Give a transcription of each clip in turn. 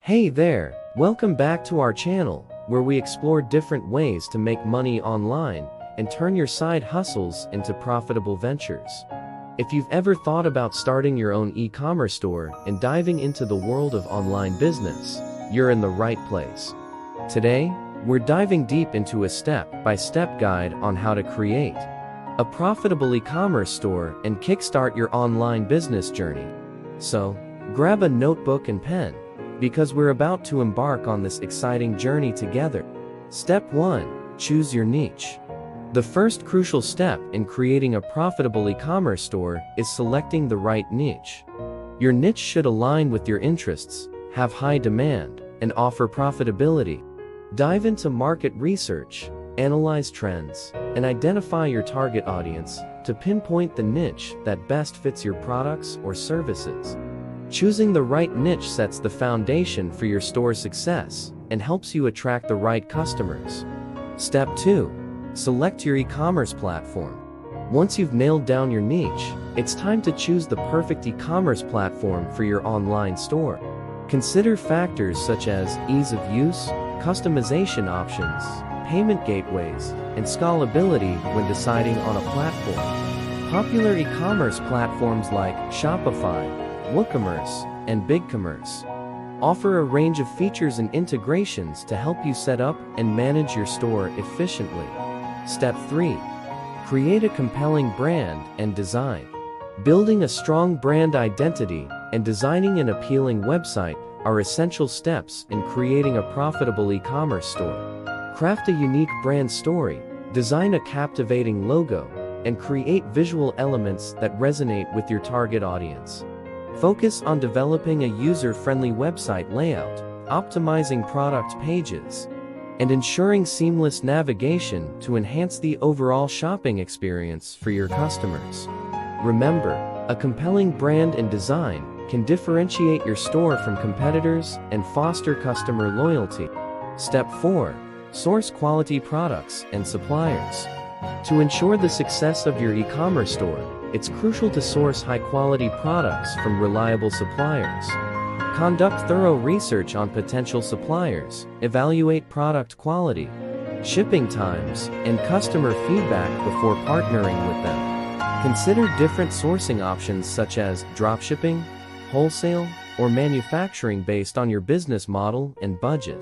Hey there, welcome back to our channel, where we explore different ways to make money online and turn your side hustles into profitable ventures. If you've ever thought about starting your own e-commerce store and diving into the world of online business, you're in the right place. Today, we're diving deep into a step-by-step guide on how to create a profitable e-commerce store and kickstart your online business journey. So, grab a notebook and pen, because we're about to embark on this exciting journey together. Step 1. Choose your niche. The first crucial step in creating a profitable e-commerce store is selecting the right niche. Your niche should align with your interests, have high demand, and offer profitability. Dive into market research, analyze trends, and identify your target audience to pinpoint the niche that best fits your products or services. Choosing the right niche sets the foundation for your store's success and helps you attract the right customers. Step 2. Select your e-commerce platform. Once you've nailed down your niche, it's time to choose the perfect e-commerce platform for your online store. Consider factors such as ease of use, customization options, payment gateways, and scalability when deciding on a platform. Popular e-commerce platforms like Shopify, WooCommerce, and BigCommerce offer a range of features and integrations to help you set up and manage your store efficiently. Step 3. Create a compelling brand and design. Building a strong brand identity and designing an appealing website are essential steps in creating a profitable e-commerce store. Craft a unique brand story, design a captivating logo, and create visual elements that resonate with your target audience. Focus on developing a user-friendly website layout, optimizing product pages, and ensuring seamless navigation to enhance the overall shopping experience for your customers. Remember, a compelling brand and design can differentiate your store from competitors and foster customer loyalty. Step 4. Source quality products and suppliers. To ensure the success of your e-commerce store, it's crucial to source high-quality products from reliable suppliers. Conduct thorough research on potential suppliers, evaluate product quality, shipping times, and customer feedback before partnering with them. Consider different sourcing options such as dropshipping, wholesale, or manufacturing based on your business model and budget.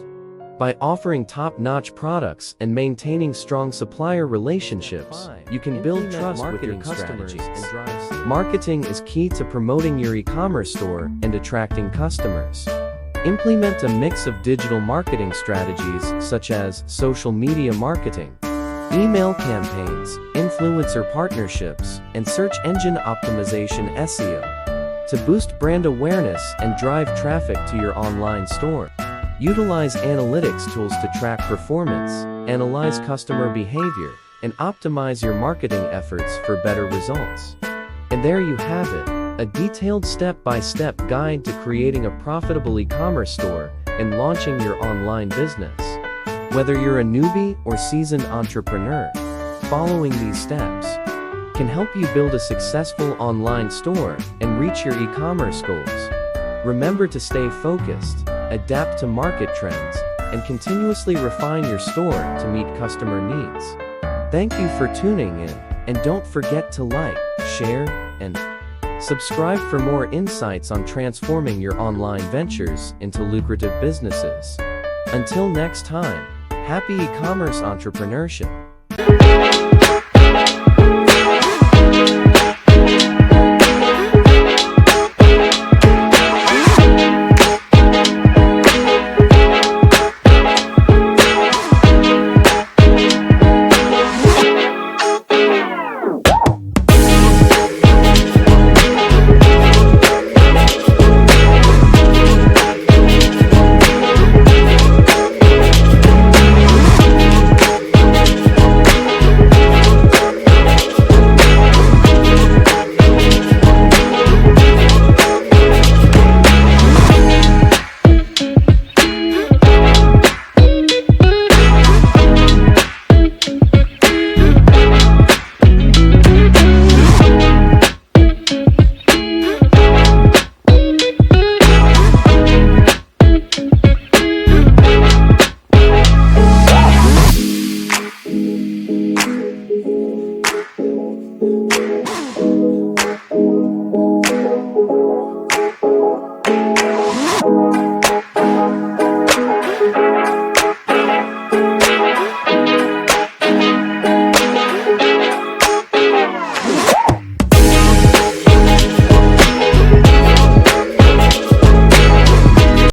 By offering top-notch products and maintaining strong supplier relationships, you can build trust with your customers and drive. Marketing is key to promoting your e-commerce store and attracting customers. Implement a mix of digital marketing strategies such as social media marketing, email campaigns, influencer partnerships, and search engine optimization (SEO) to boost brand awareness and drive traffic to your online store. Utilize analytics tools to track performance, analyze customer behavior, and optimize your marketing efforts for better results. And there you have it, a detailed step-by-step guide to creating a profitable e-commerce store and launching your online business. Whether you're a newbie or seasoned entrepreneur, following these steps can help you build a successful online store and reach your e-commerce goals. Remember to stay focused, adapt to market trends, and continuously refine your store to meet customer needs. Thank you for tuning in, and don't forget to like, share, and subscribe for more insights on transforming your online ventures into lucrative businesses. Until next time, happy e-commerce entrepreneurship!